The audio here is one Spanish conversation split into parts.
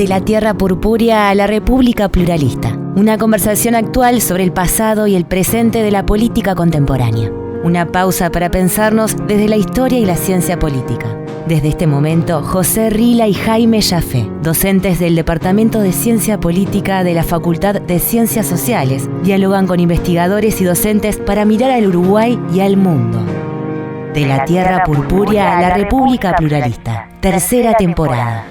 De la tierra purpúrea a la República Pluralista. Una conversación actual sobre el pasado y el presente de la política contemporánea. Una pausa para pensarnos desde la historia y la ciencia política. Desde este momento, José Rila y Jaime Jaffe, docentes del Departamento de Ciencia Política de la Facultad de Ciencias Sociales, dialogan con investigadores y docentes para mirar al Uruguay y al mundo. De la tierra purpúrea a la República Pluralista. Tercera temporada.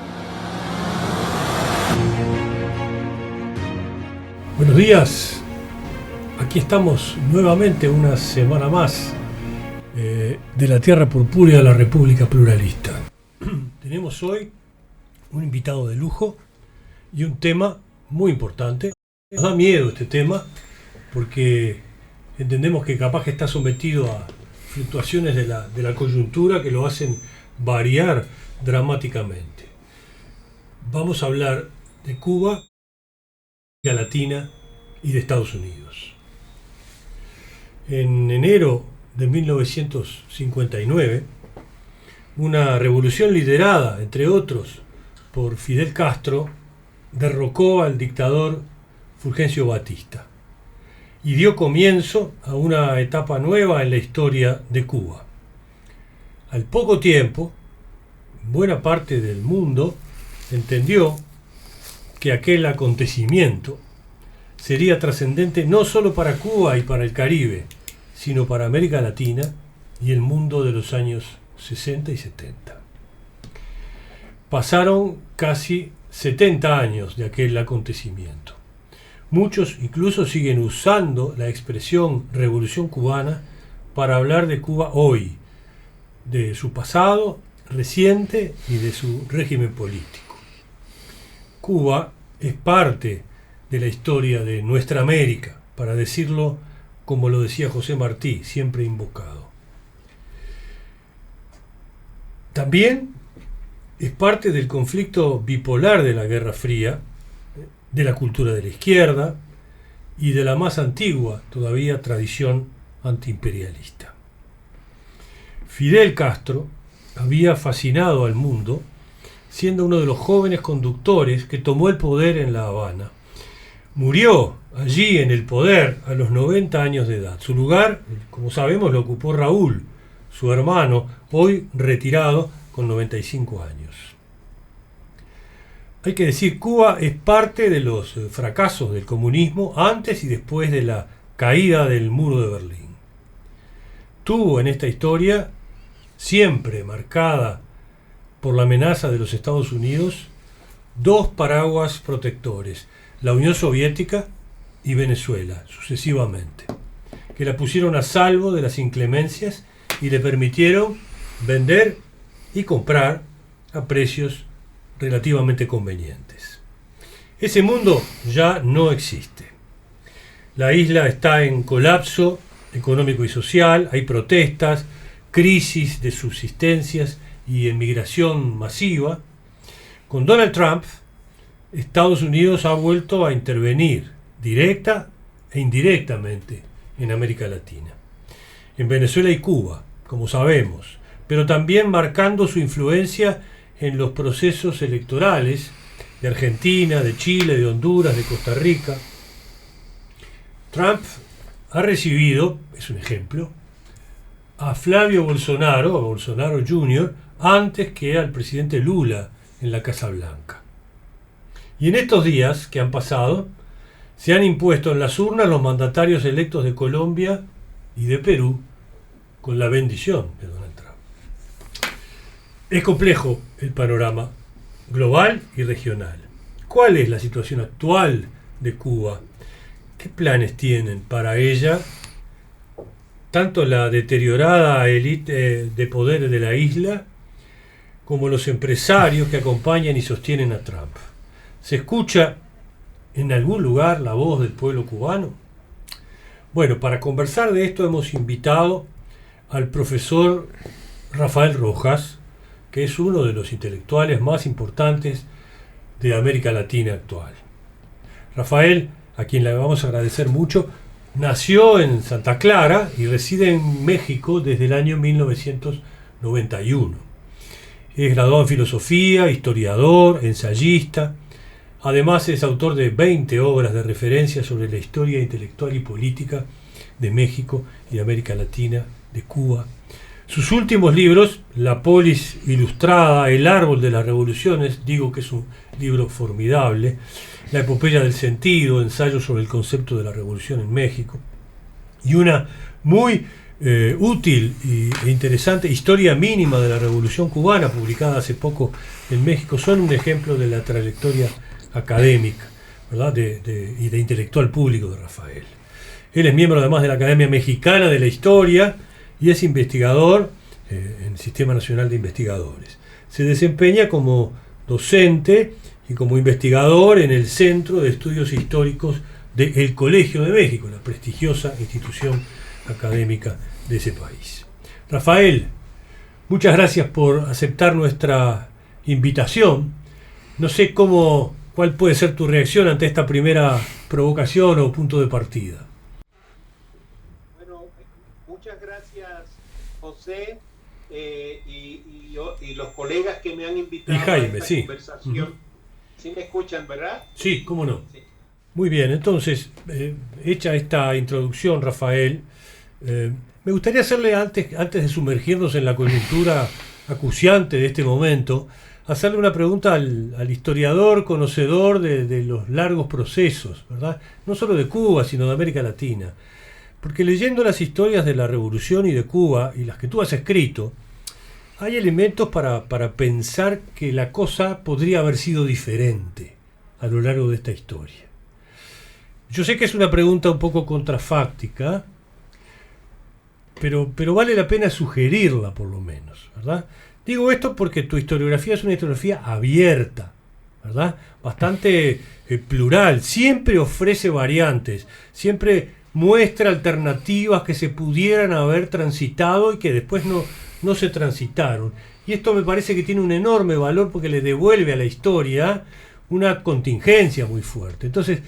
Buenos días, aquí estamos nuevamente una semana más de la tierra purpúrea a la República Pluralista. Tenemos hoy un invitado de lujo y un tema muy importante. Nos da miedo este tema porque entendemos que capaz que está sometido a fluctuaciones de la coyuntura que lo hacen variar dramáticamente. Vamos a hablar de Cuba, de América Latina y de Estados Unidos. En enero de 1959, una revolución liderada, entre otros, por Fidel Castro, derrocó al dictador Fulgencio Batista y dio comienzo a una etapa nueva en la historia de Cuba. Al poco tiempo, buena parte del mundo entendió que aquel acontecimiento sería trascendente no solo para Cuba y para el Caribe, sino para América Latina y el mundo de los años 60 y 70. Pasaron casi 70 años de aquel acontecimiento. Muchos incluso siguen usando la expresión Revolución Cubana para hablar de Cuba hoy, de su pasado reciente y de su régimen político. Cuba es parte de la historia de nuestra América, para decirlo como lo decía José Martí, siempre invocado. También es parte del conflicto bipolar de la Guerra Fría, de la cultura de la izquierda y de la más antigua todavía tradición antiimperialista. Fidel Castro había fascinado al mundo siendo uno de los jóvenes conductores que tomó el poder en La Habana. Murió allí en el poder a los 90 años de edad. Su lugar, como sabemos, lo ocupó Raúl, su hermano, hoy retirado con 95 años. Hay que decir, Cuba es parte de los fracasos del comunismo antes y después de la caída del muro de Berlín. Tuvo en esta historia, siempre marcada por la amenaza de los Estados Unidos, dos paraguas protectores, la Unión Soviética y Venezuela, sucesivamente, que la pusieron a salvo de las inclemencias y le permitieron vender y comprar a precios relativamente convenientes. Ese mundo ya no existe. La isla está en colapso económico y social, hay protestas, crisis de subsistencias y emigración masiva. Con Donald Trump, Estados Unidos ha vuelto a intervenir directa e indirectamente en América Latina, en Venezuela y Cuba, como sabemos, pero también marcando su influencia en los procesos electorales de Argentina, de Chile, de Honduras, de Costa Rica. Trump ha recibido, es un ejemplo, a Flavio Bolsonaro, a Bolsonaro Jr., antes que al presidente Lula en la Casa Blanca. Y en estos días que han pasado, se han impuesto en las urnas los mandatarios electos de Colombia y de Perú con la bendición de Donald Trump. Es complejo el panorama global y regional. ¿Cuál es la situación actual de Cuba? ¿Qué planes tienen para ella tanto la deteriorada élite de poder de la isla como los empresarios que acompañan y sostienen a Trump? ¿Se escucha en algún lugar la voz del pueblo cubano? Bueno, para conversar de esto hemos invitado al profesor Rafael Rojas, que es uno de los intelectuales más importantes de América Latina actual. Rafael, a quien le vamos a agradecer mucho, nació en Santa Clara y reside en México desde el año 1991. Es graduado en filosofía, historiador, ensayista, Además es autor de 20 obras de referencia sobre la historia intelectual y política de México y de América Latina, de Cuba. Sus últimos libros, La polis ilustrada, El árbol de las revoluciones, digo que es un libro formidable, La epopeya del sentido, ensayo sobre el concepto de la revolución en México, y una muy útil e interesante Historia mínima de la Revolución Cubana, publicada hace poco en México, son un ejemplo de la trayectoria académica, ¿verdad? Y de intelectual público de Rafael. Él es miembro además de la Academia Mexicana de la Historia y es investigador en el Sistema Nacional de Investigadores. Se desempeña como docente y como investigador en el Centro de Estudios Históricos del Colegio de México, la prestigiosa institución académica de ese país. Rafael, muchas gracias por aceptar nuestra invitación. No sé cuál puede ser tu reacción ante esta primera provocación o punto de partida. Bueno, muchas gracias, José, y los colegas que me han invitado y Jaime, a esta conversación. ¿Sí me escuchan, verdad? Sí, cómo no. Sí. Muy bien, entonces, hecha esta introducción, Rafael, me gustaría hacerle, antes de sumergirnos en la coyuntura acuciante de este momento, hacerle una pregunta al historiador, conocedor de los largos procesos, ¿verdad? No solo de Cuba, sino de América Latina. Porque leyendo las historias de la Revolución y de Cuba, y las que tú has escrito, hay elementos para pensar que la cosa podría haber sido diferente a lo largo de esta historia. Yo sé que es una pregunta un poco contrafáctica, pero vale la pena sugerirla por lo menos, ¿verdad? Digo esto porque tu historiografía es una historiografía abierta, ¿verdad? Bastante plural, siempre ofrece variantes, siempre muestra alternativas que se pudieran haber transitado y que después no se transitaron. Y esto me parece que tiene un enorme valor porque le devuelve a la historia una contingencia muy fuerte. Entonces,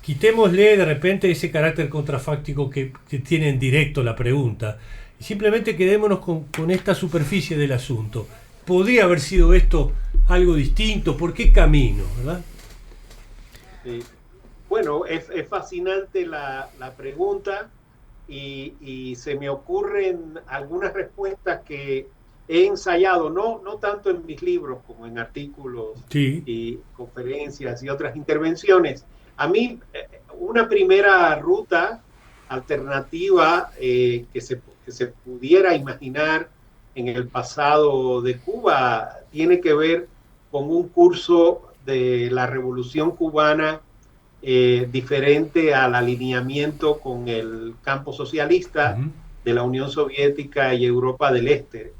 quitémosle de repente ese carácter contrafáctico que tiene en directo la pregunta y simplemente quedémonos con esta superficie del asunto. ¿Podría haber sido esto algo distinto? ¿Por qué camino? ¿Verdad? Bueno, es fascinante la pregunta y se me ocurren algunas respuestas que he ensayado, no tanto en mis libros como en artículos y conferencias y otras intervenciones. A mí, una primera ruta alternativa que se pudiera imaginar en el pasado de Cuba tiene que ver con un curso de la Revolución Cubana diferente al alineamiento con el campo socialista de la Unión Soviética y Europa del Este.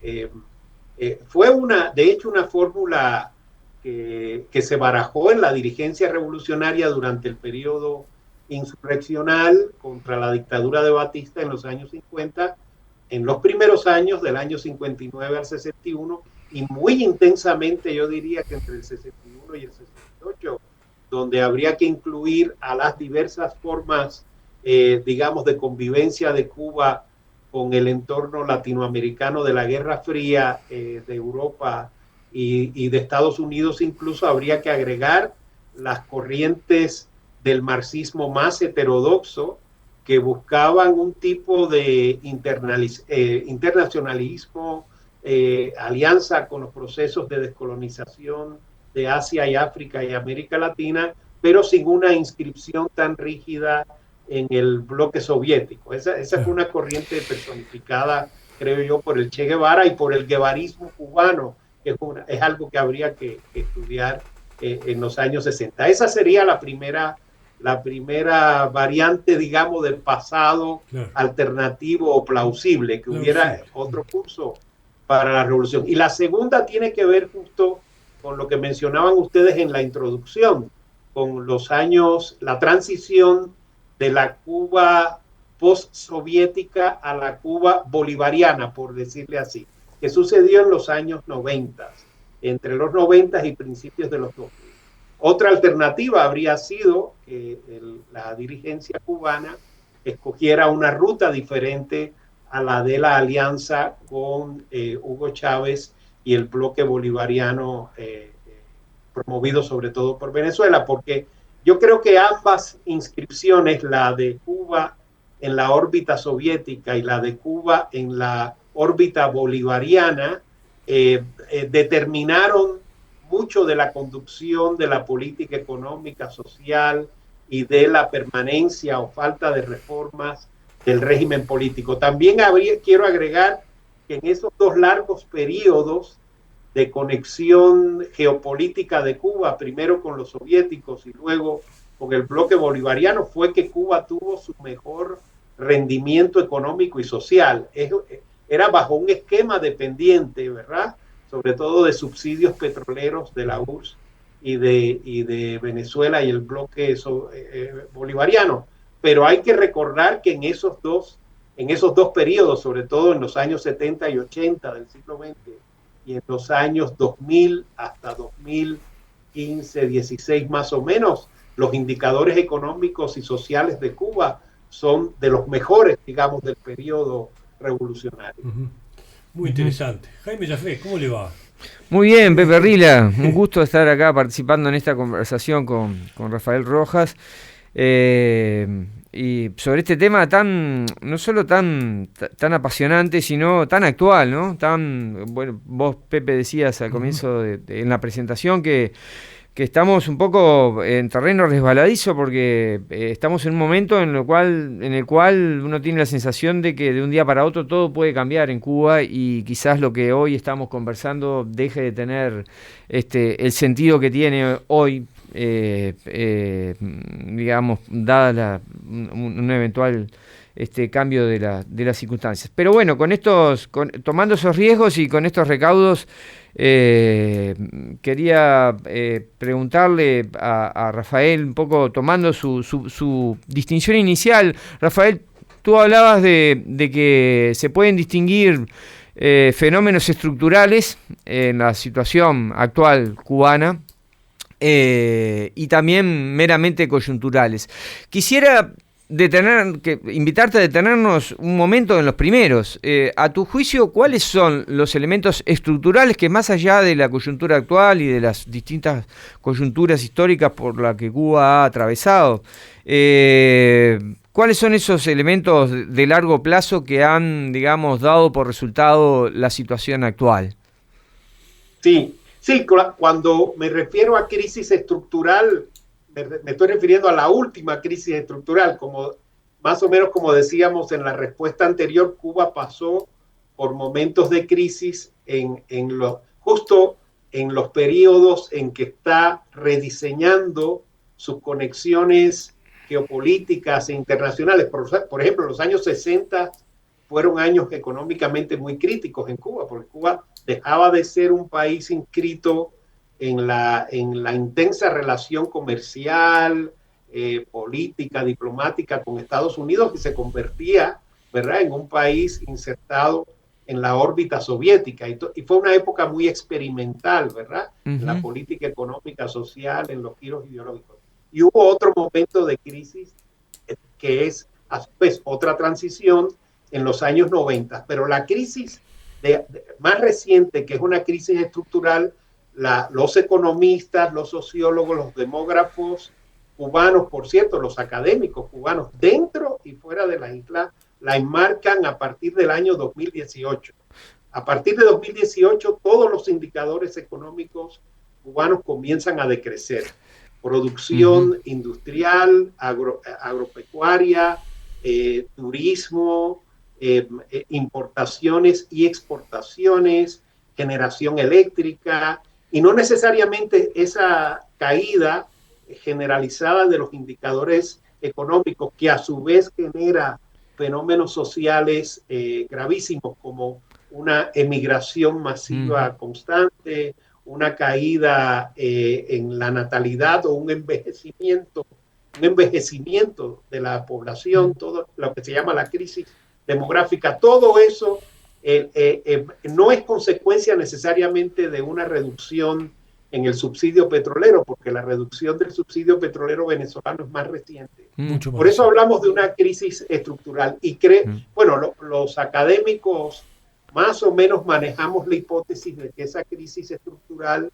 Fue de hecho una fórmula que se barajó en la dirigencia revolucionaria durante el periodo insurreccional contra la dictadura de Batista en los años 50, en los primeros años del año 59 al 61, y muy intensamente, yo diría que entre el 61 y el 68, donde habría que incluir a las diversas formas, digamos, de convivencia de Cuba con el entorno latinoamericano de la Guerra Fría, de Europa y de Estados Unidos. Incluso habría que agregar las corrientes del marxismo más heterodoxo que buscaban un tipo de internacionalismo, alianza con los procesos de descolonización de Asia y África y América Latina, pero sin una inscripción tan rígida en el bloque soviético. Esa fue una corriente personificada, creo yo, por el Che Guevara y por el guevarismo cubano, que es algo que habría que estudiar en los años 60. Esa sería la primera variante, digamos, del pasado alternativo o plausible, que hubiera otro curso para la revolución. Y la segunda tiene que ver justo con lo que mencionaban ustedes en la introducción, con los años, la transición de la Cuba post-soviética a la Cuba bolivariana, por decirle así, que sucedió en los años 90, entre los 90 y principios de los 2000. Otra alternativa habría sido que la dirigencia cubana escogiera una ruta diferente a la de la alianza con Hugo Chávez y el bloque bolivariano promovido sobre todo por Venezuela, porque yo creo que ambas inscripciones, la de Cuba en la órbita soviética y la de Cuba en la órbita bolivariana, determinaron mucho de la conducción de la política económica, social y de la permanencia o falta de reformas del régimen político. También quiero agregar que en esos dos largos periodos de conexión geopolítica de Cuba, primero con los soviéticos y luego con el bloque bolivariano, fue que Cuba tuvo su mejor rendimiento económico y social. Era bajo un esquema dependiente, ¿verdad? Sobre todo de subsidios petroleros de la URSS y de Venezuela y el bloque bolivariano. Pero hay que recordar que en esos dos periodos, sobre todo en los años 70 y 80 del siglo XX y en los años 2000 hasta 2015, 16 más o menos, los indicadores económicos y sociales de Cuba son de los mejores, digamos, del periodo revolucionario. Muy interesante. Jaime Jaffé, ¿cómo le va? Muy bien, Pepe Rila, un gusto estar acá participando en esta conversación con Rafael Rojas. Y sobre este tema no solo tan apasionante, sino tan actual, ¿no? Bueno, vos, Pepe, decías al comienzo en la presentación que estamos un poco en terreno resbaladizo porque estamos en un momento en el cual uno tiene la sensación de que de un día para otro todo puede cambiar en Cuba y quizás lo que hoy estamos conversando deje de tener el sentido que tiene hoy, digamos, dada un eventual cambio de las circunstancias. Pero bueno, tomando esos riesgos y con estos recaudos, quería preguntarle a Rafael, un poco tomando su distinción inicial. Rafael, tú hablabas de que se pueden distinguir fenómenos estructurales en la situación actual cubana y también meramente coyunturales. Quisiera invitarte a detenernos un momento en los primeros. A tu juicio, ¿cuáles son los elementos estructurales que, más allá de la coyuntura actual y de las distintas coyunturas históricas por las que Cuba ha atravesado, cuáles son esos elementos de largo plazo que han, digamos, dado por resultado la situación actual? Sí, cuando me refiero a crisis estructural, me estoy refiriendo a la última crisis estructural, más o menos como decíamos en la respuesta anterior. Cuba pasó por momentos de crisis justo en los periodos en que está rediseñando sus conexiones geopolíticas e internacionales. Por ejemplo, los años 60 fueron años económicamente muy críticos en Cuba, porque Cuba dejaba de ser un país inscrito en la intensa relación comercial, política, diplomática con Estados Unidos, y se convertía, ¿verdad?, en un país insertado en la órbita soviética. Y fue una época muy experimental, ¿verdad?, en la política económica, social, en los giros ideológicos. Y hubo otro momento de crisis que es, a su vez, otra transición en los años 90. Pero la crisis más reciente, que es una crisis estructural, los economistas, los sociólogos, los demógrafos cubanos, por cierto, los académicos cubanos dentro y fuera de la isla, la enmarcan a partir del año 2018. A partir de 2018, todos los indicadores económicos cubanos comienzan a decrecer. Producción industrial, agropecuaria, turismo, importaciones y exportaciones, generación eléctrica, y no necesariamente esa caída generalizada de los indicadores económicos, que a su vez genera fenómenos sociales gravísimos, como una emigración masiva constante, una caída en la natalidad o un envejecimiento de la población, todo lo que se llama la crisis demográfica. Todo eso no es consecuencia necesariamente de una reducción en el subsidio petrolero, porque la reducción del subsidio petrolero venezolano es más reciente. Por eso hablamos de una crisis estructural. Y bueno, los académicos más o menos manejamos la hipótesis de que esa crisis estructural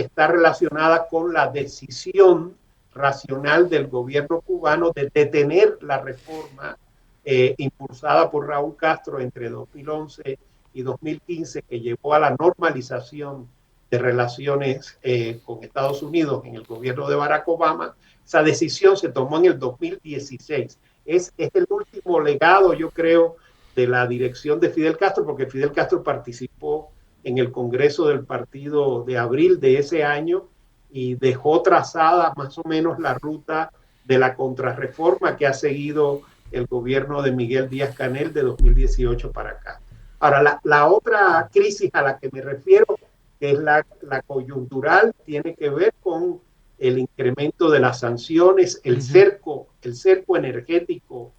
está relacionada con la decisión racional del gobierno cubano de detener la reforma impulsada por Raúl Castro entre 2011 y 2015, que llevó a la normalización de relaciones con Estados Unidos en el gobierno de Barack Obama. Esa decisión se tomó en el 2016. Es el último legado, yo creo, de la dirección de Fidel Castro, porque Fidel Castro participó en el Congreso del Partido de abril de ese año y dejó trazada más o menos la ruta de la contrarreforma que ha seguido el gobierno de Miguel Díaz-Canel de 2018 para acá. Ahora, la otra crisis a la que me refiero, que es la coyuntural, tiene que ver con el incremento de las sanciones, el cerco energético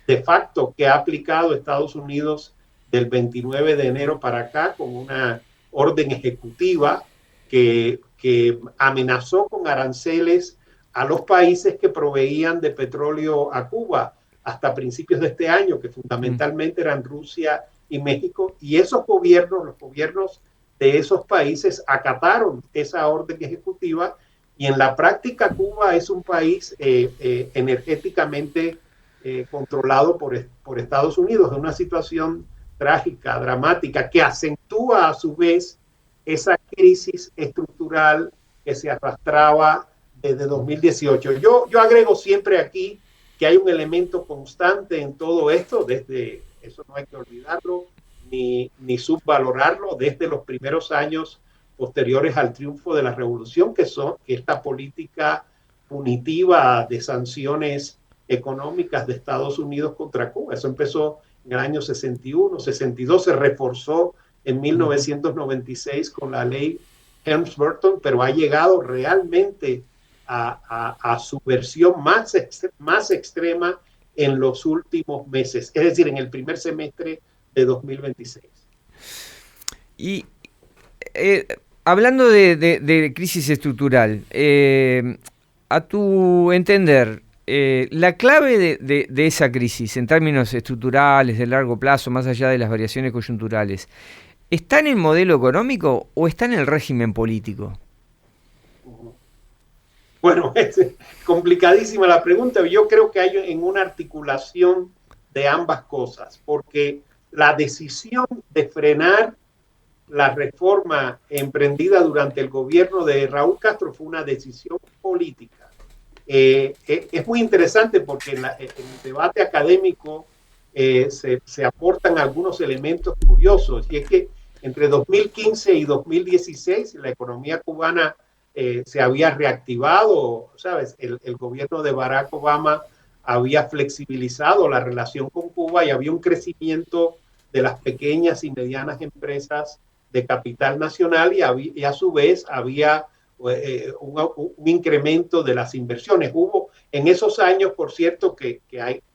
de facto que ha aplicado Estados Unidos del 29 de enero para acá con una orden ejecutiva que amenazó con aranceles a los países que proveían de petróleo a Cuba hasta principios de este año, que fundamentalmente eran Rusia y México, y esos gobiernos, los gobiernos de esos países acataron esa orden ejecutiva, y en la práctica Cuba es un país energéticamente controlado por Estados Unidos, en una situación trágica, dramática, que acentúa a su vez esa crisis estructural que se arrastraba desde 2018. Yo agrego siempre aquí que hay un elemento constante en todo esto, desde, eso no hay que olvidarlo, ni subvalorarlo, desde los primeros años posteriores al triunfo de la revolución, que son esta política punitiva de sanciones económicas de Estados Unidos contra Cuba. Eso empezó en el año 61, 62, se reforzó en 1996 con la ley Helms-Burton, pero ha llegado realmente a su versión más extrema en los últimos meses, es decir, en el primer semestre de 2026. Y hablando de crisis estructural, a tu entender, la clave de esa crisis en términos estructurales, de largo plazo, más allá de las variaciones coyunturales, ¿está en el modelo económico o está en el régimen político? Bueno, es complicadísima la pregunta. Yo creo que hay en una articulación de ambas cosas, porque la decisión de frenar la reforma emprendida durante el gobierno de Raúl Castro fue una decisión política. Es muy interesante porque en el debate académico se aportan algunos elementos curiosos, y es que entre 2015 y 2016 la economía cubana se había reactivado, ¿sabes? El gobierno de Barack Obama había flexibilizado la relación con Cuba y había un crecimiento de las pequeñas y medianas empresas de capital nacional, y a su vez había un incremento de las inversiones. Hubo en esos años, por cierto, que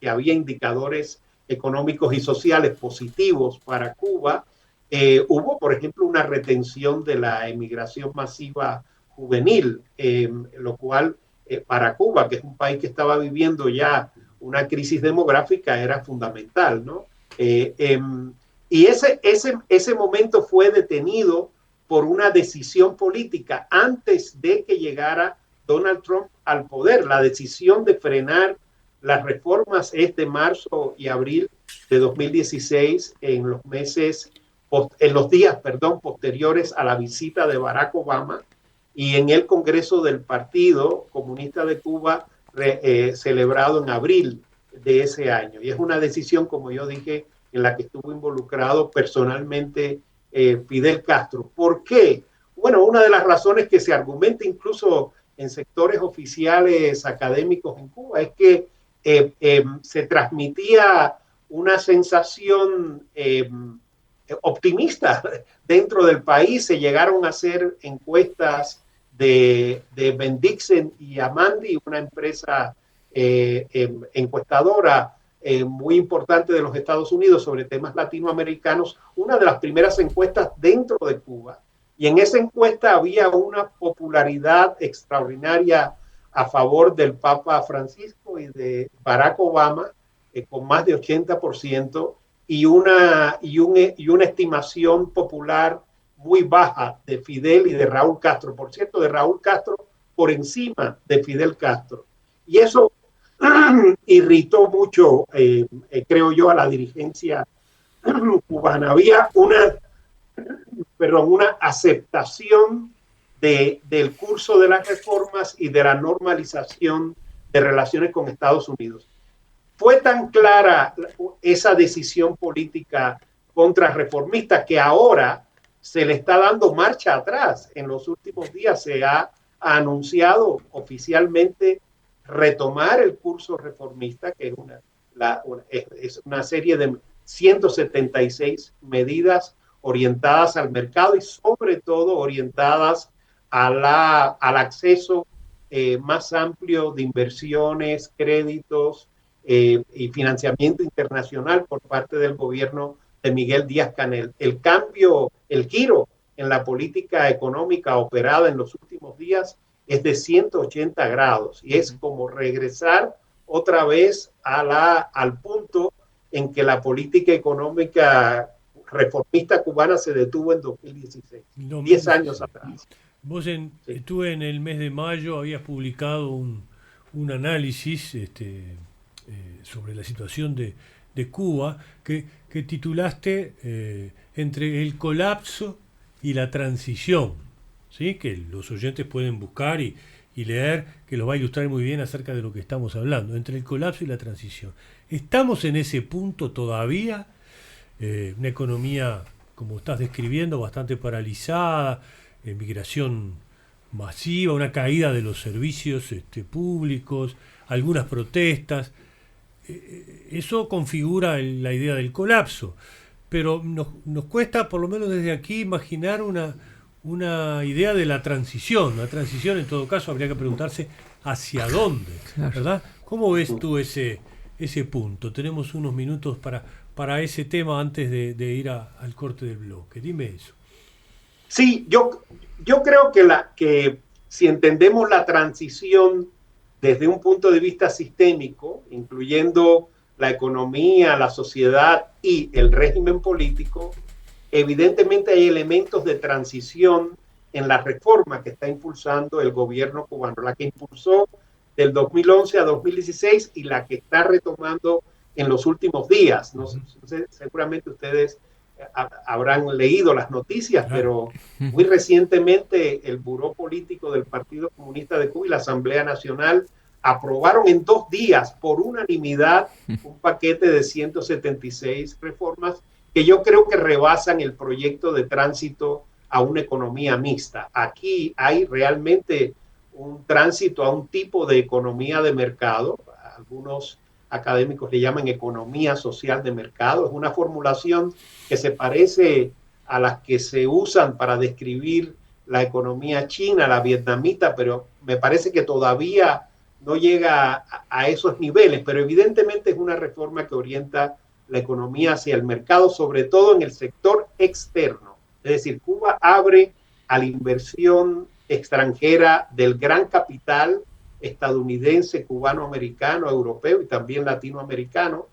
había indicadores económicos y sociales positivos para Cuba. Hubo, por ejemplo, una retención de la emigración masiva juvenil, lo cual para Cuba, que es un país que estaba viviendo ya una crisis demográfica, era fundamental, ¿no? Y ese momento fue detenido por una decisión política antes de que llegara Donald Trump al poder. La decisión de frenar las reformas es de marzo y abril de 2016, en los días posteriores a la visita de Barack Obama, y en el Congreso del Partido Comunista de Cuba celebrado en abril de ese año. Y es una decisión, como yo dije, en la que estuvo involucrado personalmente Fidel Castro. ¿Por qué? Bueno, una de las razones que se argumenta incluso en sectores oficiales académicos en Cuba es que se transmitía una sensación optimista dentro del país. Se llegaron a hacer encuestas de Bendixen y Amandi, una empresa encuestadora muy importante de los Estados Unidos sobre temas latinoamericanos, una de las primeras encuestas dentro de Cuba. Y en esa encuesta había una popularidad extraordinaria a favor del Papa Francisco y de Barack Obama, con más de 80%, y una estimación popular muy baja de Fidel y de Raúl Castro. Por cierto, de Raúl Castro por encima de Fidel Castro. Y eso irritó mucho, creo yo, a la dirigencia cubana. Había una aceptación del curso de las reformas y de la normalización de relaciones con Estados Unidos. Fue tan clara esa decisión política contrarreformista que ahora se le está dando marcha atrás. En los últimos días se ha anunciado oficialmente retomar el curso reformista, que es una serie de 176 medidas orientadas al mercado y sobre todo orientadas al acceso más amplio de inversiones, créditos y financiamiento internacional por parte del gobierno de Miguel Díaz-Canel. El giro en la política económica operada en los últimos días es de 180 grados y es como regresar otra vez al punto en que la política económica reformista cubana se detuvo en 2016, 10 años atrás. Vos tú en el mes de mayo habías publicado un análisis sobre la situación de Cuba que titulaste Entre el colapso y la transición, ¿sí? Que los oyentes pueden buscar y leer, que los va a ilustrar muy bien acerca de lo que estamos hablando, entre el colapso y la transición. ¿Estamos en ese punto todavía? Una economía, como estás describiendo, bastante paralizada, migración masiva, una caída de los servicios públicos, algunas protestas. Eso configura la idea del colapso, pero nos cuesta, por lo menos desde aquí, imaginar una idea de la transición. La transición, en todo caso, habría que preguntarse hacia dónde, ¿verdad? ¿Cómo ves tú ese punto? Tenemos unos minutos para ese tema antes de ir al corte del bloque. Dime eso. Sí, yo creo que si entendemos la transición desde un punto de vista sistémico, incluyendo la economía, la sociedad y el régimen político, evidentemente hay elementos de transición en la reforma que está impulsando el gobierno cubano, la que impulsó del 2011 a 2016 y la que está retomando en los últimos días. No sé, seguramente ustedes habrán leído las noticias, pero muy recientemente el Buró Político del Partido Comunista de Cuba y la Asamblea Nacional aprobaron en 2 días por unanimidad un paquete de 176 reformas que yo creo que rebasan el proyecto de tránsito a una economía mixta. Aquí hay realmente un tránsito a un tipo de economía de mercado. Algunos académicos le llaman economía social de mercado. Es una formulación que se parece a las que se usan para describir la economía china, la vietnamita, pero me parece que todavía no llega a esos niveles, pero evidentemente es una reforma que orienta la economía hacia el mercado, sobre todo en el sector externo. Es decir, Cuba abre a la inversión extranjera del gran capital estadounidense, cubano-americano, europeo y también latinoamericano,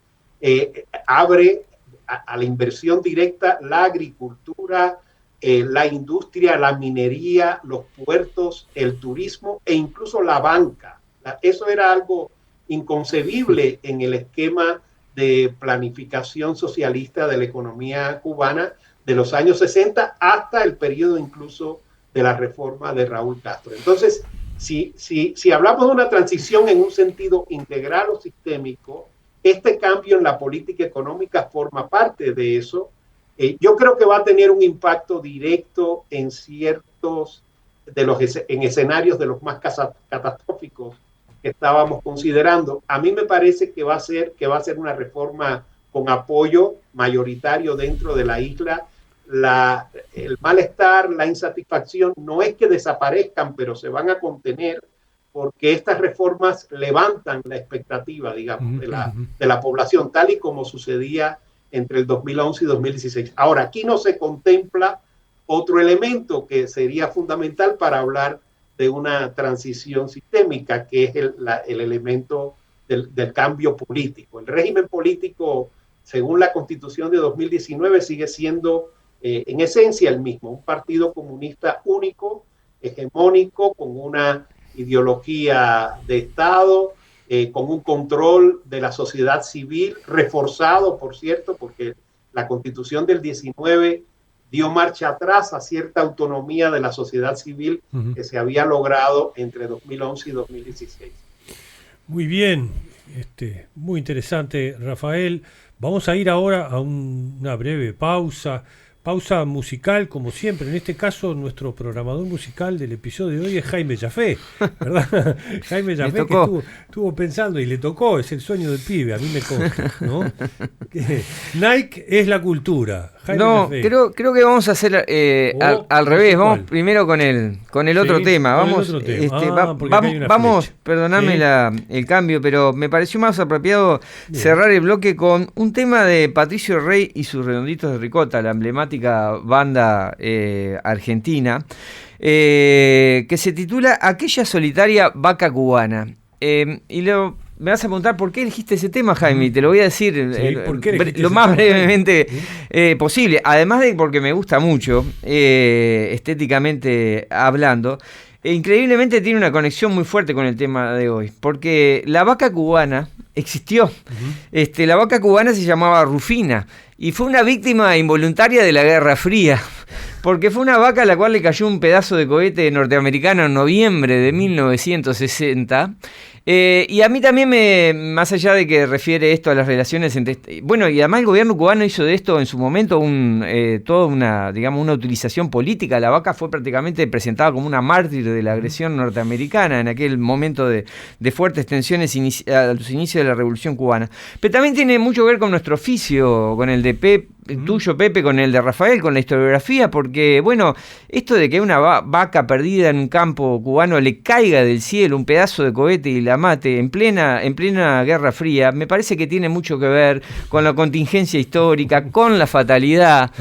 abre a la inversión directa la agricultura, la industria, la minería, los puertos, el turismo e incluso la banca. Eso era algo inconcebible en el esquema de planificación socialista de la economía cubana de los años 60 hasta el periodo incluso de la reforma de Raúl Castro. Entonces, si hablamos de una transición en un sentido integral o sistémico, este cambio en la política económica forma parte de eso. Yo creo que va a tener un impacto directo en ciertos en escenarios de los más catastróficos que estábamos considerando. A mí me parece que va a ser una reforma con apoyo mayoritario dentro de la isla. El malestar, la insatisfacción no es que desaparezcan, pero se van a contener porque estas reformas levantan la expectativa, digamos, de la población, tal y como sucedía entre el 2011 y 2016. Ahora, aquí no se contempla otro elemento que sería fundamental para hablar de una transición sistémica, que es el elemento del cambio político. El régimen político, según la Constitución de 2019, sigue siendo en esencia el mismo, un partido comunista único, hegemónico, con una ideología de Estado, con un control de la sociedad civil, reforzado, por cierto, porque la Constitución del 19 dio marcha atrás a cierta autonomía de la sociedad civil que se había logrado entre 2011 y 2016. Muy bien, muy interesante, Rafael. Vamos a ir ahora a una breve pausa musical, como siempre. En este caso, nuestro programador musical del episodio de hoy es Jaime Jafé, ¿verdad? Jaime Jafé, que estuvo pensando y le tocó, es el sueño del pibe, a mí me consta, ¿no? Nike es la cultura. Jaime Jafé. Creo que vamos a hacer al revés. Vamos primero con el otro tema. Vamos, perdonadme el cambio, pero me pareció más apropiado cerrar el bloque con un tema de Patricio Rey y sus Redonditos de Ricota, la emblemática banda argentina, que se titula Aquella solitaria vaca cubana. Me vas a preguntar por qué elegiste ese tema, Jaime, y te lo voy a decir lo más brevemente posible. Además de porque me gusta mucho, estéticamente hablando, increíblemente tiene una conexión muy fuerte con el tema de hoy, porque la vaca cubana existió. La vaca cubana se llamaba Rufina y fue una víctima involuntaria de la Guerra Fría, porque fue una vaca a la cual le cayó un pedazo de cohete norteamericano en noviembre de 1960. Y a mí también más allá de que refiere esto a las relaciones entre... Bueno, y además el gobierno cubano hizo de esto en su momento toda una utilización política. La vaca fue prácticamente presentada como una mártir de la agresión norteamericana en aquel momento de fuertes tensiones a los inicios de la Revolución Cubana. Pero también tiene mucho que ver con nuestro oficio, con el de tuyo, Pepe, con el de Rafael, con la historiografía, porque, bueno, esto de que una vaca perdida en un campo cubano le caiga del cielo un pedazo de cohete y la mate en plena Guerra Fría, me parece que tiene mucho que ver con la contingencia histórica, con la fatalidad,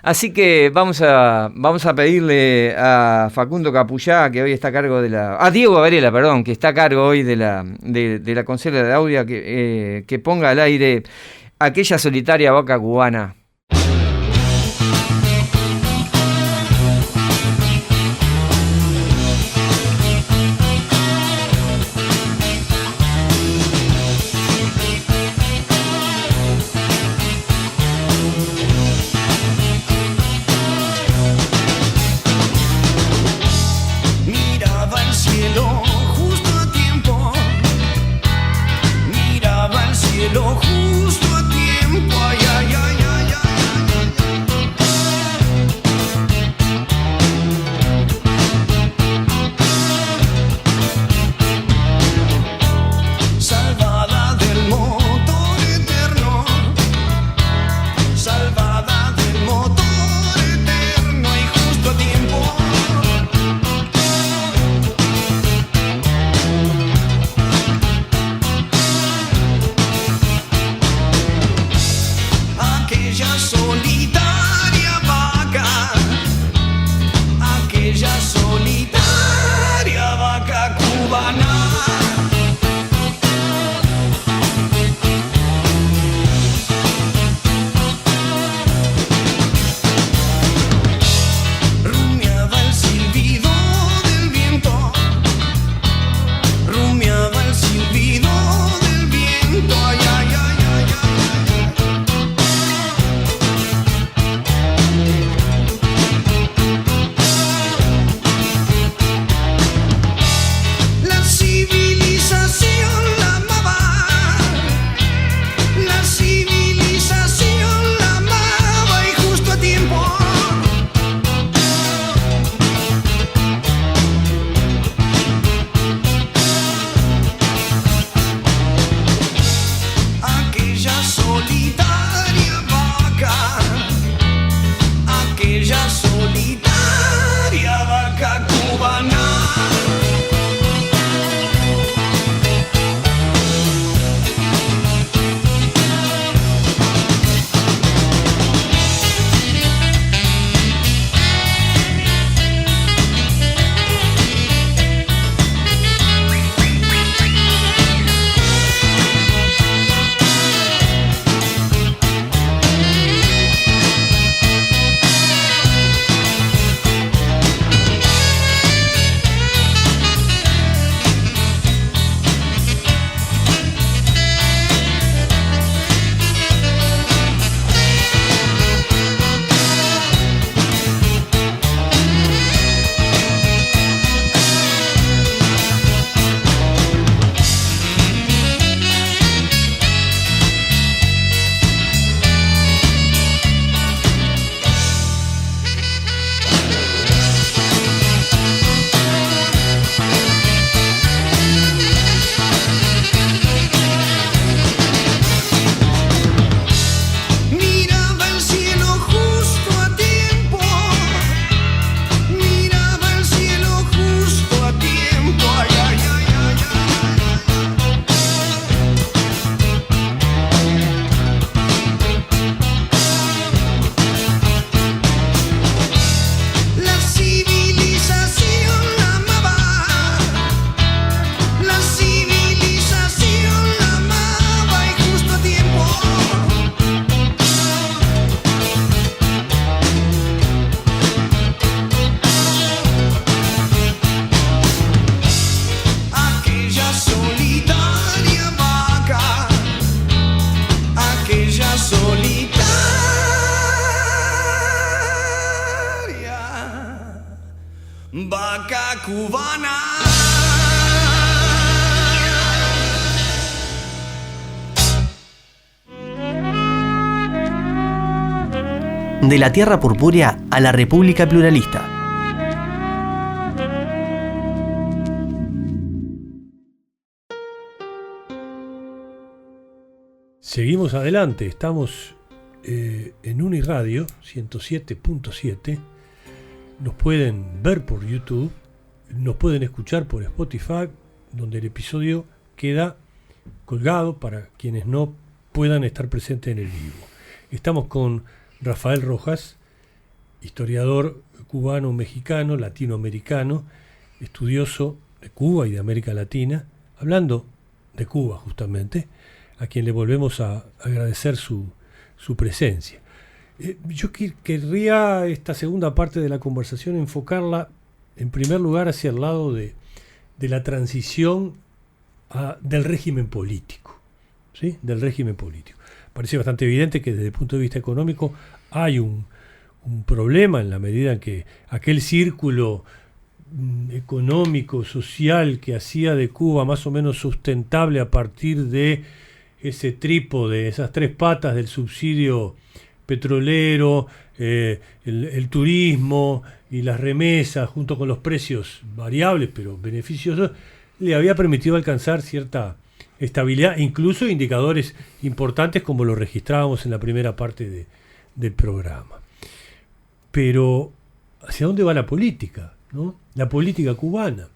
Así que vamos a pedirle a Facundo Capullá, que hoy está a cargo a Diego Varela, perdón, que está a cargo hoy de la consola de audio, que ponga al aire Aquella solitaria vaca cubana. Miraba el cielo justo a tiempo. Miraba el cielo justo a tiempo. Ay, ay, ay, ay, ay. vaca cubana. De la tierra purpúrea a la República Pluralista. Seguimos adelante, estamos en Uniradio 107.7. Nos pueden ver por YouTube, nos pueden escuchar por Spotify, donde el episodio queda colgado para quienes no puedan estar presentes en el vivo. Estamos con Rafael Rojas, historiador cubano-mexicano, latinoamericano, estudioso de Cuba y de América Latina, hablando de Cuba justamente, a quien le volvemos a agradecer su presencia. Yo querría esta segunda parte de la conversación enfocarla en primer lugar hacia el lado de la transición del régimen político, ¿sí? Del régimen político. Parece bastante evidente que desde el punto de vista económico hay un problema en la medida en que aquel círculo económico, social que hacía de Cuba más o menos sustentable a partir de ese trípode, esas tres patas del subsidio petrolero, el turismo y las remesas, junto con los precios variables pero beneficiosos, le había permitido alcanzar cierta estabilidad, incluso indicadores importantes como lo registrábamos en la primera parte del programa. Pero, ¿hacia dónde va la política, ¿no? La política cubana.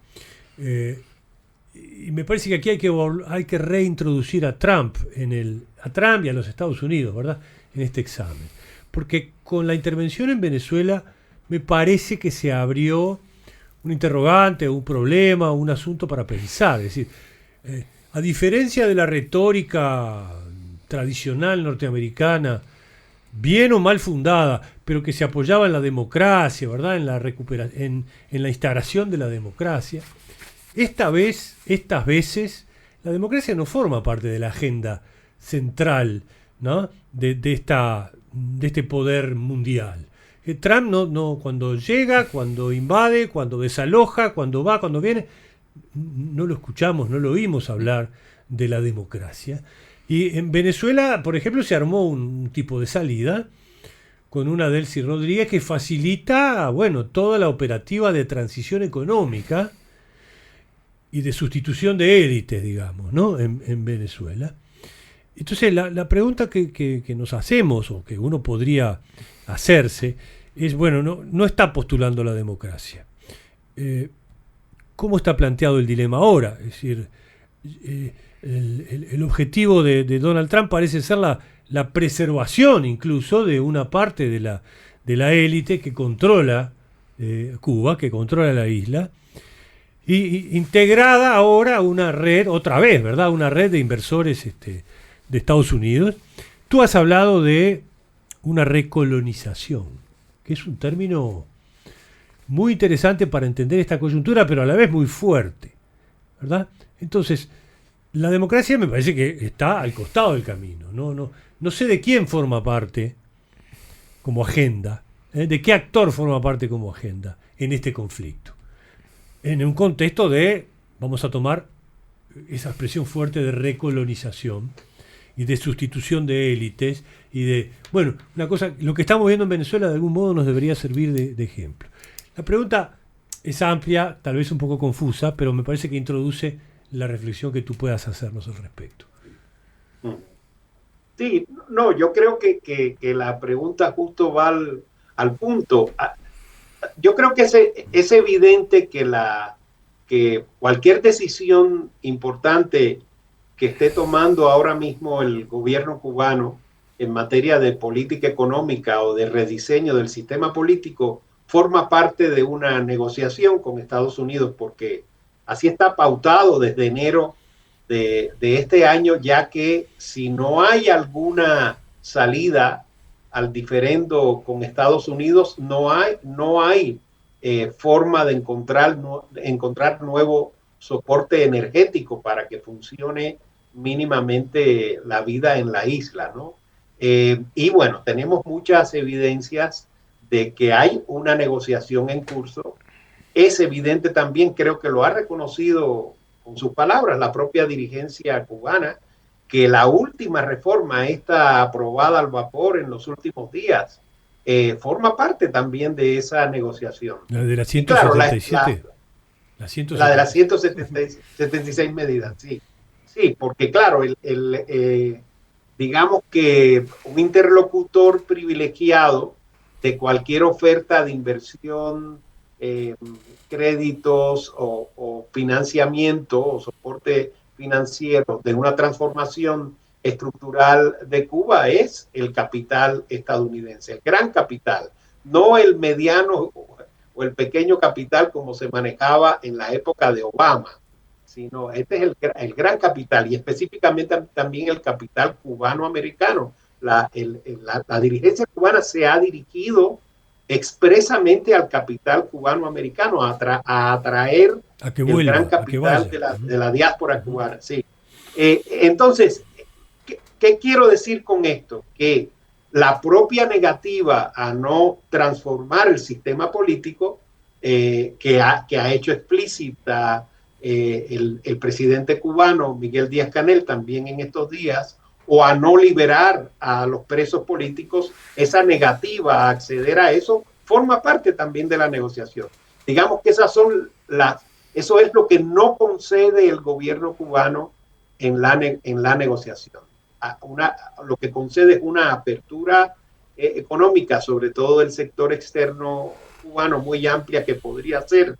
Y me parece que aquí hay que reintroducir a Trump y a los Estados Unidos, ¿verdad?, en este examen. Porque con la intervención en Venezuela me parece que se abrió un interrogante, un problema, un asunto para pensar. Es decir, a diferencia de la retórica tradicional norteamericana, bien o mal fundada, pero que se apoyaba en la democracia, ¿verdad?, en la instauración de la democracia, estas veces la democracia no forma parte de la agenda central, ¿no?, de este poder mundial. Trump no, cuando llega, cuando invade, cuando desaloja, cuando va, cuando viene, no lo escuchamos, no lo oímos hablar de la democracia. Y en Venezuela, por ejemplo, se armó un tipo de salida con una Delcy Rodríguez que facilita, bueno, toda la operativa de transición económica y de sustitución de élites, digamos, ¿no?, en Venezuela. Entonces, la pregunta que nos hacemos, o que uno podría hacerse, es, bueno, no está postulando la democracia. ¿Cómo está planteado el dilema ahora? Es decir, el objetivo de Donald Trump parece ser la preservación incluso de una parte de la élite que controla Cuba, que controla la isla, y integrada ahora a una red, otra vez, ¿verdad?, una red de inversores de Estados Unidos. Tú has hablado de una recolonización, que es un término muy interesante para entender esta coyuntura, pero a la vez muy fuerte, ¿verdad? Entonces, la democracia me parece que está al costado del camino. No sé de quién forma parte como agenda, de qué actor forma parte como agenda en este conflicto. En un contexto vamos a tomar esa expresión fuerte de recolonización y de sustitución de élites bueno, una cosa, lo que estamos viendo en Venezuela de algún modo nos debería servir de ejemplo. La pregunta es amplia, tal vez un poco confusa, pero me parece que introduce la reflexión que tú puedas hacernos al respecto. Sí, no, yo creo que la pregunta justo va al punto. Yo creo que es evidente que cualquier decisión importante que esté tomando ahora mismo el gobierno cubano en materia de política económica o de rediseño del sistema político forma parte de una negociación con Estados Unidos, porque así está pautado desde enero de este año, ya que si no hay alguna salida al diferendo con Estados Unidos, no hay forma de encontrar nuevo soporte energético para que funcione mínimamente la vida en la isla, ¿no? Y bueno, tenemos muchas evidencias de que hay una negociación en curso Es evidente también, creo que lo ha reconocido con sus palabras la propia dirigencia cubana, que la última reforma, esta aprobada al vapor en los últimos días, forma parte también de esa negociación. La de la Y claro, 177. la de las 176 medidas, sí. Sí, porque claro, digamos que un interlocutor privilegiado de cualquier oferta de inversión, créditos o financiamiento o soporte financiero de una transformación estructural de Cuba es el capital estadounidense, el gran capital, no el mediano o el pequeño capital como se manejaba en la época de Obama, sino este es el gran capital y específicamente también el capital cubano-americano. La dirigencia cubana se ha dirigido expresamente al capital cubano-americano, a atraer a que vuelva, el gran capital de la diáspora cubana. Sí. Entonces, ¿qué quiero decir con esto? Que la propia negativa a no transformar el sistema político que ha hecho explícita el presidente cubano Miguel Díaz-Canel también en estos días, o a no liberar a los presos políticos, esa negativa a acceder a eso forma parte también de la negociación. Digamos que eso es lo que no concede el gobierno cubano en la negociación. Lo que concede es una apertura económica, sobre todo del sector externo cubano, muy amplia, que podría ser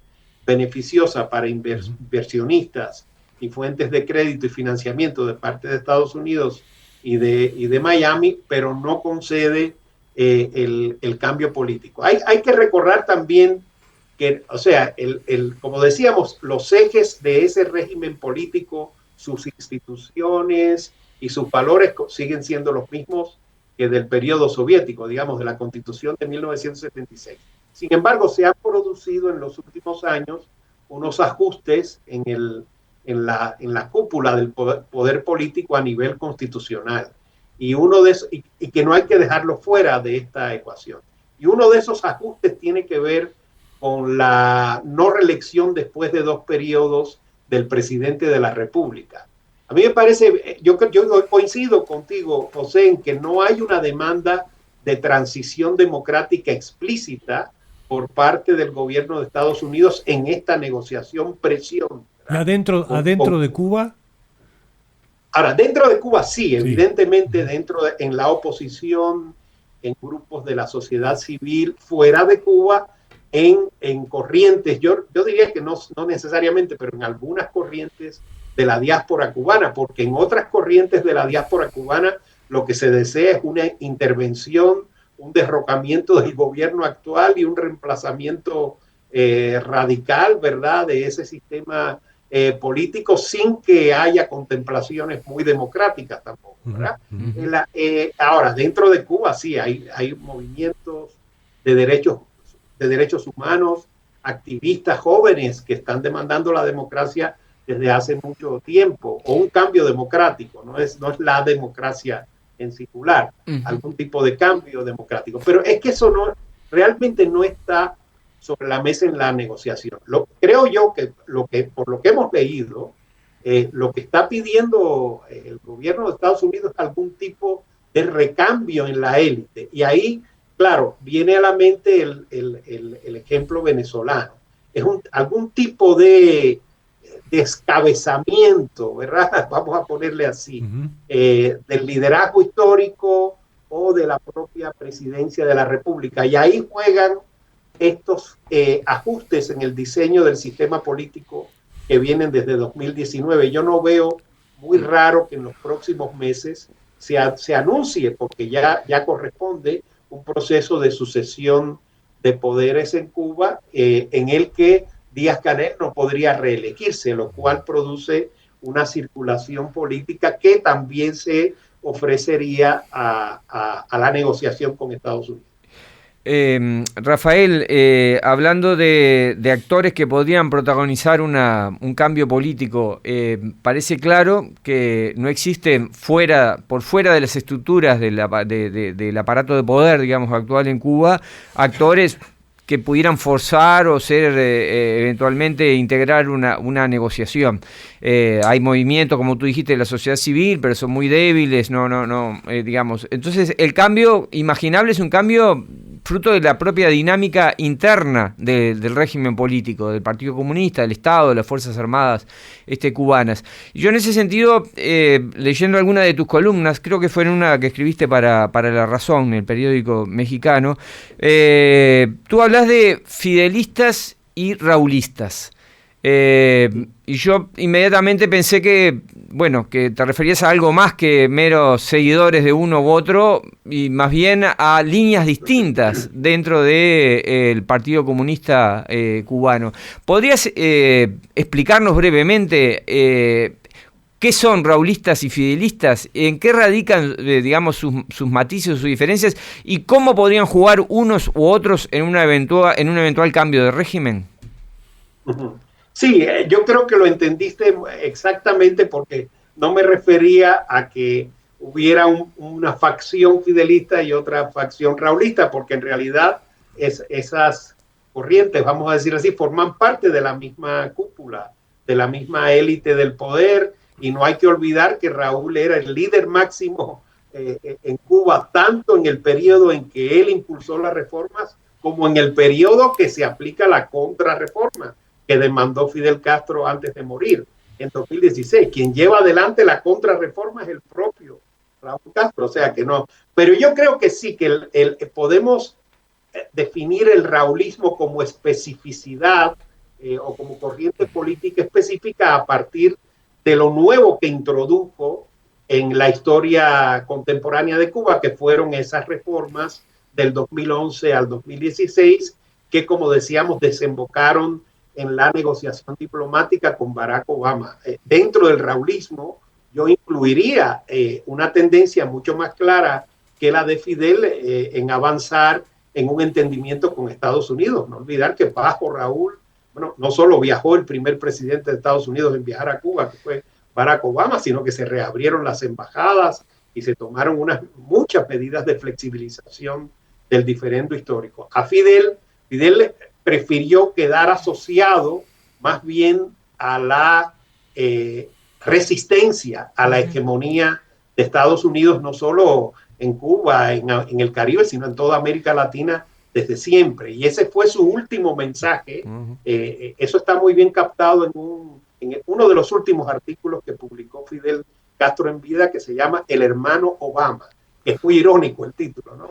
beneficiosa para inversionistas y fuentes de crédito y financiamiento de parte de Estados Unidos y de Miami, pero no concede el cambio político. Hay que recordar también que, o sea, como decíamos, los ejes de ese régimen político, sus instituciones y sus valores siguen siendo los mismos que del periodo soviético, digamos, de la Constitución de 1976. Sin embargo, se han producido en los últimos años unos ajustes en la cúpula del poder político a nivel constitucional. Y que no hay que dejarlo fuera de esta ecuación. Y uno de esos ajustes tiene que ver con la no reelección después de 2 periodos del presidente de la República. A mí me parece, yo coincido contigo, José, en que no hay una demanda de transición democrática explícita por parte del gobierno de Estados Unidos en esta negociación presión. ¿Adentro de Cuba? Ahora, dentro de Cuba sí, evidentemente en la oposición, en grupos de la sociedad civil, fuera de Cuba, en corrientes, yo diría que no necesariamente, pero en algunas corrientes de la diáspora cubana, porque en otras corrientes de la diáspora cubana lo que se desea es una intervención, un derrocamiento del gobierno actual y un reemplazamiento radical, ¿verdad?, de ese sistema político sin que haya contemplaciones muy democráticas tampoco, ¿verdad? Ahora, dentro de Cuba sí hay movimientos de derechos humanos, activistas jóvenes que están demandando la democracia desde hace mucho tiempo, o un cambio democrático, no es la democracia en singular, algún tipo de cambio democrático. Pero es que eso realmente no está sobre la mesa en la negociación. Creo yo que por lo que hemos leído, lo que está pidiendo el gobierno de Estados Unidos es algún tipo de recambio en la élite. Y ahí, claro, viene a la mente el ejemplo venezolano. Es algún tipo de descabezamiento, ¿verdad? Vamos a ponerle así, del liderazgo histórico o de la propia presidencia de la República. Y ahí juegan estos ajustes en el diseño del sistema político que vienen desde 2019. Yo no veo muy raro que en los próximos meses se anuncie, porque ya corresponde un proceso de sucesión de poderes en Cuba en el que Díaz-Canel no podría reelegirse, lo cual produce una circulación política que también se ofrecería a la negociación con Estados Unidos. Rafael, hablando de actores que podrían protagonizar un cambio político, parece claro que no existen por fuera de las estructuras del aparato de poder, digamos, actual en Cuba, actores que pudieran forzar o ser eventualmente integrar una negociación. Hay movimientos, como tú dijiste, de la sociedad civil, pero son muy débiles, digamos. Entonces, el cambio imaginable es un cambio fruto de la propia dinámica interna del régimen político, del Partido Comunista, del Estado, de las Fuerzas Armadas cubanas. Y yo en ese sentido, leyendo alguna de tus columnas, creo que fue en una que escribiste para La Razón, el periódico mexicano, tú hablas de fidelistas y raulistas. Y yo inmediatamente pensé que te referías a algo más que meros seguidores de uno u otro, y más bien a líneas distintas dentro del Partido Comunista cubano. ¿Podrías explicarnos brevemente qué son raulistas y fidelistas, en qué radican, digamos, sus matices, sus diferencias, y cómo podrían jugar unos u otros en un eventual cambio de régimen? Sí, yo creo que lo entendiste exactamente, porque no me refería a que hubiera una facción fidelista y otra facción raulista, porque en realidad esas corrientes, vamos a decir así, forman parte de la misma cúpula, de la misma élite del poder, y no hay que olvidar que Raúl era el líder máximo en Cuba, tanto en el periodo en que él impulsó las reformas como en el periodo que se aplica la contrarreforma que demandó Fidel Castro antes de morir en 2016. Quien lleva adelante la contrarreforma es el propio Raúl Castro, o sea que no. Pero yo creo que sí, que podemos definir el raulismo como especificidad o como corriente política específica a partir de lo nuevo que introdujo en la historia contemporánea de Cuba, que fueron esas reformas del 2011 al 2016, que, como decíamos, desembocaron en la negociación diplomática con Barack Obama. Dentro del raulismo, yo incluiría una tendencia mucho más clara que la de Fidel en avanzar en un entendimiento con Estados Unidos. No olvidar que bajo Raúl, no solo viajó el primer presidente de Estados Unidos en viajar a Cuba, que fue Barack Obama, sino que se reabrieron las embajadas y se tomaron muchas medidas de flexibilización del diferendo histórico. A Fidel prefirió quedar asociado más bien a la resistencia a la hegemonía de Estados Unidos, no solo en Cuba, en el Caribe, sino en toda América Latina desde siempre. Y ese fue su último mensaje. Eso está muy bien captado en uno de los últimos artículos que publicó Fidel Castro en vida, que se llama El hermano Obama. Es muy irónico el título, ¿no?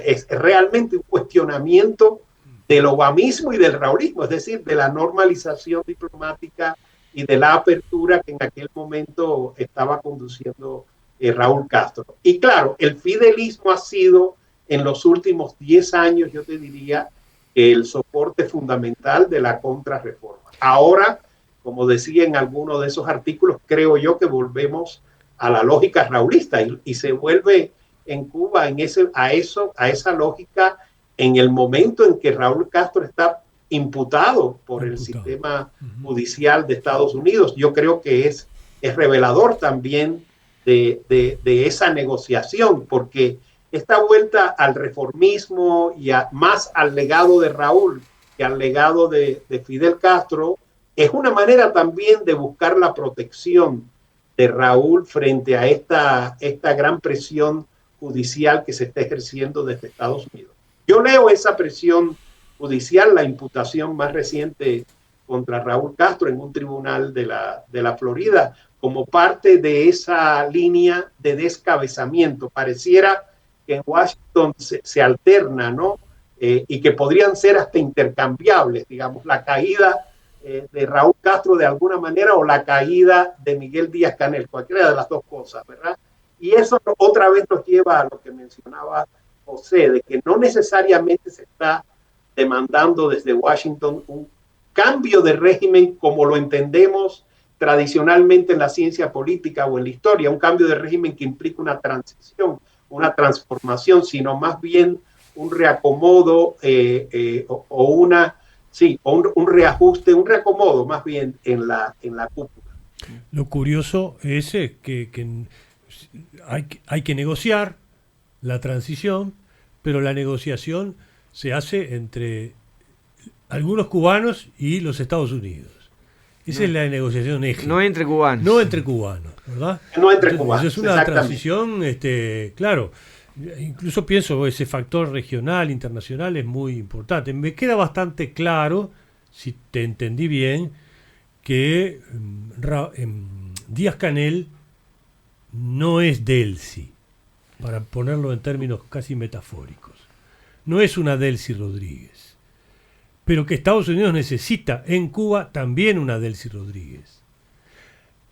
Es realmente un cuestionamiento del obamismo y del raulismo, es decir, de la normalización diplomática y de la apertura que en aquel momento estaba conduciendo Raúl Castro. Y claro, el fidelismo ha sido en los últimos 10 años, yo te diría, el soporte fundamental de la contrarreforma. Ahora, como decía en alguno de esos artículos, creo yo que volvemos a la lógica raulista y se vuelve en Cuba a esa lógica en el momento en que Raúl Castro está imputado por el sistema judicial de Estados Unidos. Yo creo que es revelador también de esa negociación, porque esta vuelta al reformismo y más al legado de Raúl que al legado de Fidel Castro es una manera también de buscar la protección de Raúl frente a esta gran presión judicial que se está ejerciendo desde Estados Unidos. Yo leo esa presión judicial, la imputación más reciente contra Raúl Castro en un tribunal de la Florida, como parte de esa línea de descabezamiento. Pareciera que en Washington se alterna, ¿no? Y que podrían ser hasta intercambiables, digamos, la caída de Raúl Castro de alguna manera o la caída de Miguel Díaz-Canel, cualquiera de las dos cosas, ¿verdad? Y eso otra vez nos lleva a lo que mencionaba José, de que no necesariamente se está demandando desde Washington un cambio de régimen como lo entendemos tradicionalmente en la ciencia política o en la historia, un cambio de régimen que implica una transición, una transformación, sino más bien un reacomodo un reajuste, un reacomodo más bien en la cúpula. Lo curioso es que hay que negociar la transición, pero la negociación se hace entre algunos cubanos y los Estados Unidos. Esa es la negociación eje. No entre cubanos. No entre cubanos, ¿verdad? No entre Entonces, cubanos. Es una transición, claro. Incluso pienso ese factor regional, internacional es muy importante. Me queda bastante claro, si te entendí bien, que Díaz-Canel no es Delcy, para ponerlo en términos casi metafóricos. No es una Delcy Rodríguez, pero que Estados Unidos necesita en Cuba también una Delcy Rodríguez.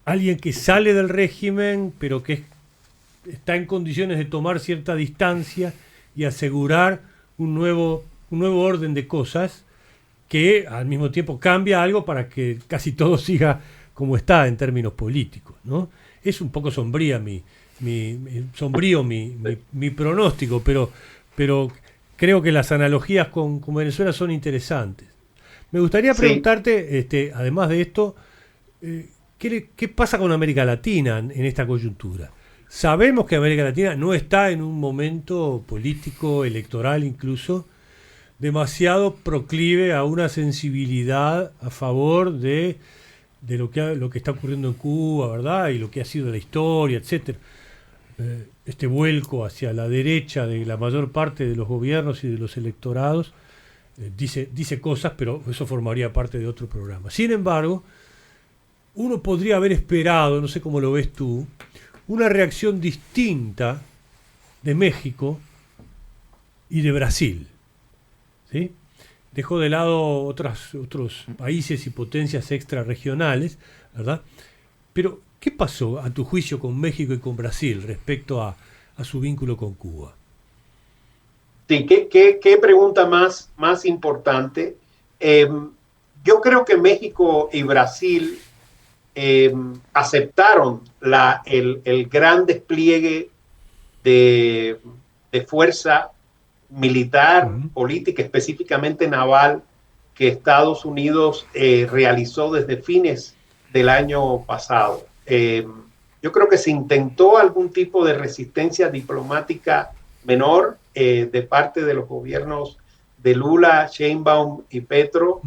Alguien que sale del régimen, pero que está en condiciones de tomar cierta distancia y asegurar un nuevo orden de cosas que al mismo tiempo cambia algo para que casi todo siga como está en términos políticos, ¿no? Es un poco sombrío mi pronóstico, pero creo que las analogías con Venezuela son interesantes. Me gustaría preguntarte, además de esto, ¿qué pasa con América Latina en esta coyuntura? Sabemos que América Latina no está en un momento político, electoral incluso, demasiado proclive a una sensibilidad a favor de lo que está ocurriendo en Cuba, ¿verdad? Y lo que ha sido la historia, etcétera. Este vuelco hacia la derecha de la mayor parte de los gobiernos y de los electorados dice cosas, pero eso formaría parte de otro programa. Sin embargo, uno podría haber esperado, no sé cómo lo ves tú, una reacción distinta de México y de Brasil, ¿sí? Dejó de lado otros países y potencias extrarregionales, ¿verdad? Pero, ¿qué pasó a tu juicio con México y con Brasil respecto a su vínculo con Cuba? Sí, ¿qué pregunta más importante? Yo creo que México y Brasil aceptaron el gran despliegue de fuerza militar, política, específicamente naval, que Estados Unidos realizó desde fines del año pasado. Yo creo que se intentó algún tipo de resistencia diplomática menor de parte de los gobiernos de Lula, Sheinbaum y Petro,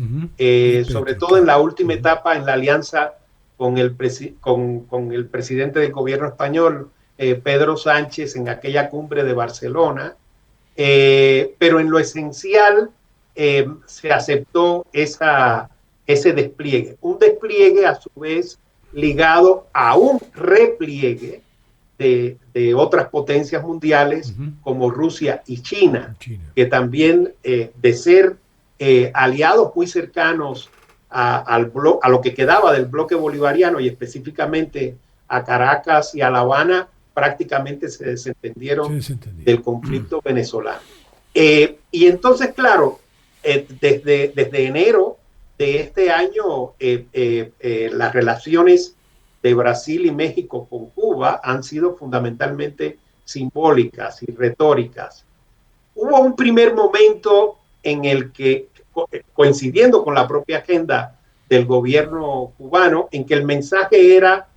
sobre todo en la última etapa en la alianza con el presidente del gobierno español, Pedro Sánchez, en aquella cumbre de Barcelona. Pero en lo esencial se aceptó ese despliegue. Un despliegue a su vez ligado a un repliegue de otras potencias mundiales como Rusia y China, que también de ser aliados muy cercanos a lo que quedaba del bloque bolivariano y específicamente a Caracas y a La Habana, prácticamente se desentendieron del conflicto venezolano. Y entonces, claro, desde enero de este año, las relaciones de Brasil y México con Cuba han sido fundamentalmente simbólicas y retóricas. Hubo un primer momento en el que, coincidiendo con la propia agenda del gobierno cubano, en que el mensaje era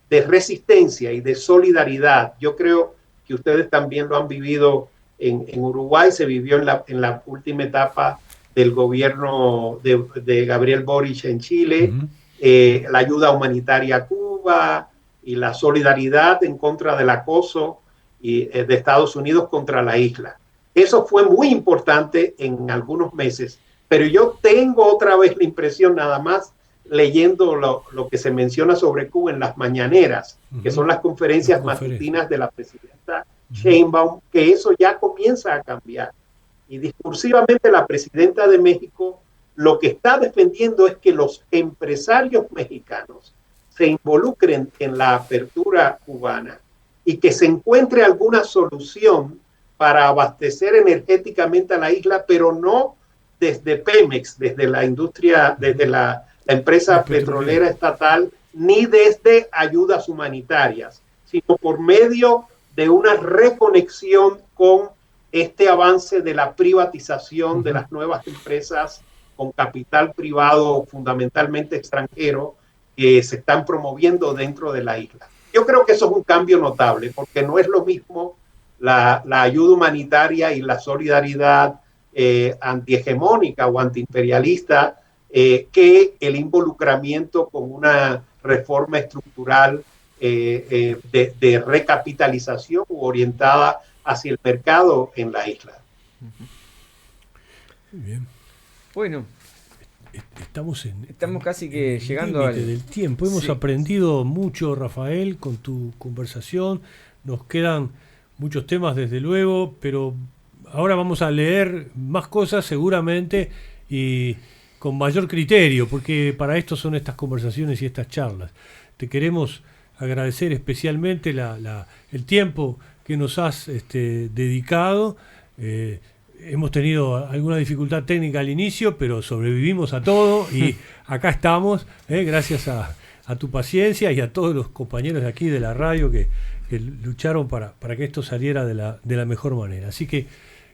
de resistencia y de solidaridad. Yo creo que ustedes también lo han vivido en Uruguay, se vivió en la última etapa del gobierno de Gabriel Boric en Chile, la ayuda humanitaria a Cuba y la solidaridad en contra del acoso de Estados Unidos contra la isla. Eso fue muy importante en algunos meses, pero yo tengo otra vez la impresión, nada más leyendo lo que se menciona sobre Cuba en las mañaneras, que son las conferencias matutinas de la presidenta Sheinbaum, que eso ya comienza a cambiar. Y discursivamente la presidenta de México lo que está defendiendo es que los empresarios mexicanos se involucren en la apertura cubana y que se encuentre alguna solución para abastecer energéticamente a la isla, pero no desde Pemex, desde la industria, desde la empresa petrolera estatal, ni desde ayudas humanitarias, sino por medio de una reconexión con este avance de la privatización de las nuevas empresas con capital privado, fundamentalmente extranjero, que se están promoviendo dentro de la isla. Yo creo que eso es un cambio notable, porque no es lo mismo la ayuda humanitaria y la solidaridad antihegemónica o antiimperialista que el involucramiento con una reforma estructural de recapitalización orientada hacia el mercado en la isla. Muy bien. Bueno, estamos casi que llegando al del tiempo. Hemos aprendido mucho, Rafael, con tu conversación. Nos quedan muchos temas, desde luego, pero ahora vamos a leer más cosas seguramente y con mayor criterio, porque para esto son estas conversaciones y estas charlas. Te queremos agradecer especialmente el tiempo que nos has dedicado. Hemos tenido alguna dificultad técnica al inicio, pero sobrevivimos a todo y acá estamos, gracias a tu paciencia y a todos los compañeros de aquí de la radio que lucharon para que esto saliera de la mejor manera. Así que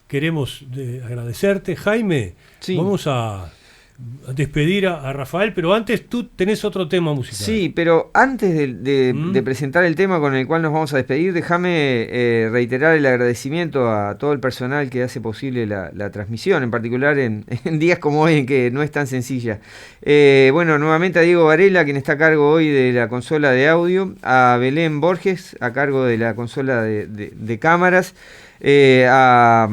queremos agradecerte. Jaime, sí. Vamos a despedir a Rafael, pero antes tú tenés otro tema musical. Sí, pero antes de presentar el tema con el cual nos vamos a despedir, déjame reiterar el agradecimiento a todo el personal que hace posible la transmisión, en particular en días como hoy, en que no es tan sencilla. Bueno, nuevamente a Diego Varela, quien está a cargo hoy de la consola de audio, a Belén Borges, a cargo de la consola de cámaras, a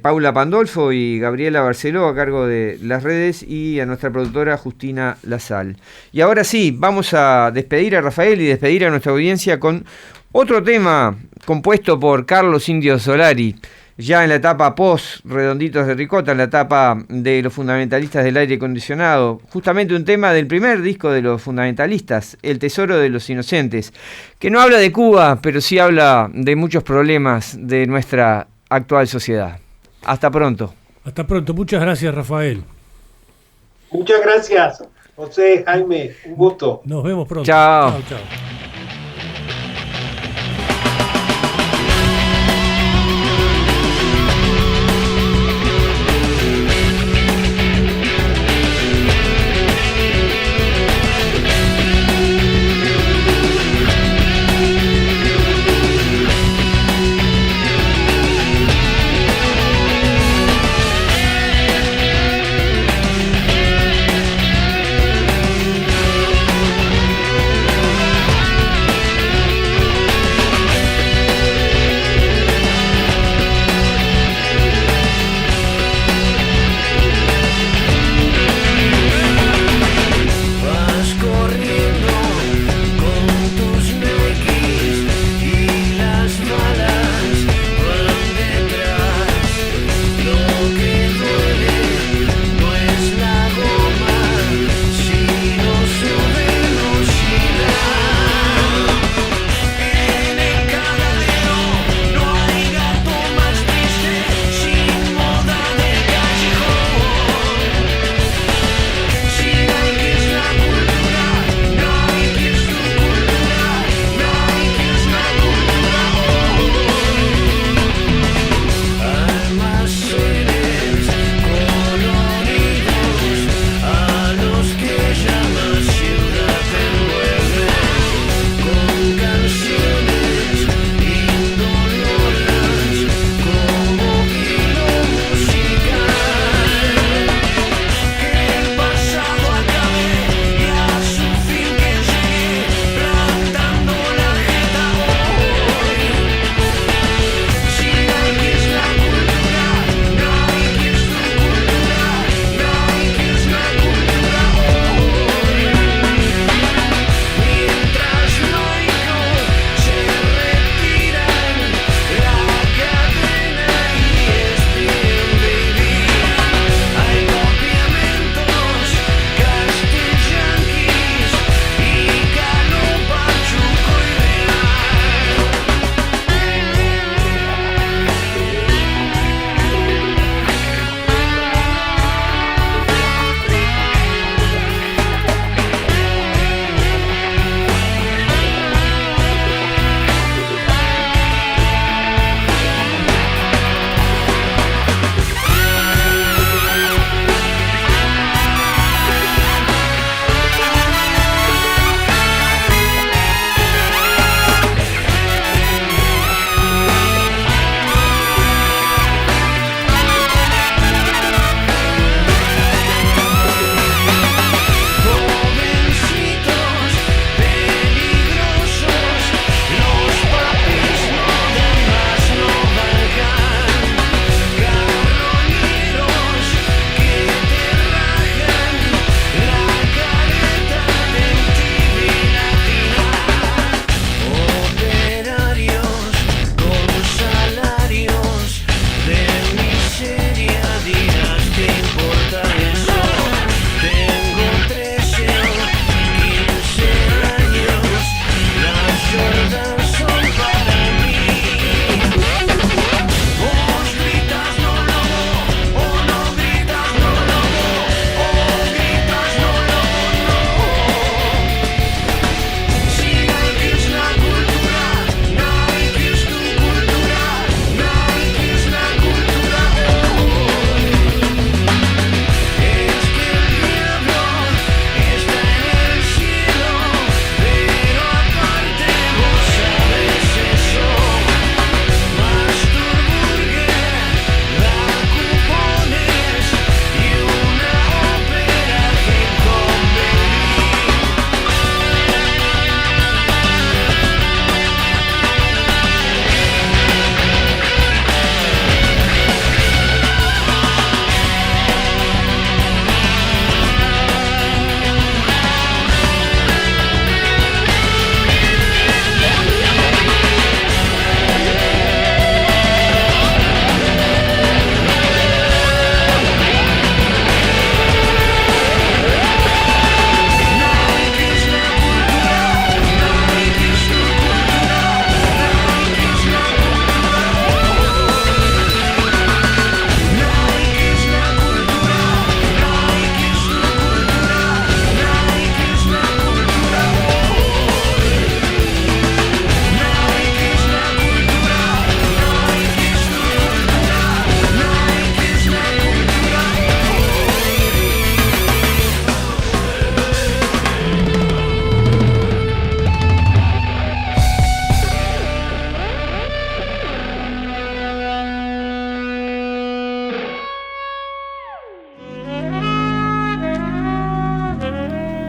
Paula Pandolfo y Gabriela Barceló a cargo de las redes, y a nuestra productora Justina Lazal. Y ahora sí, vamos a despedir a Rafael y despedir a nuestra audiencia con otro tema compuesto por Carlos Indio Solari, ya en la etapa post Redonditos de Ricota, en la etapa de los fundamentalistas del aire acondicionado, justamente un tema del primer disco de los fundamentalistas, El Tesoro de los Inocentes, que no habla de Cuba, pero sí habla de muchos problemas de nuestra actual sociedad. Hasta pronto. Hasta pronto. Muchas gracias, Rafael. Muchas gracias, José, Jaime, un gusto. Nos vemos pronto. Chao. Chao, chao.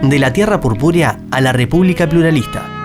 De la Tierra Purpúrea a la República Pluralista.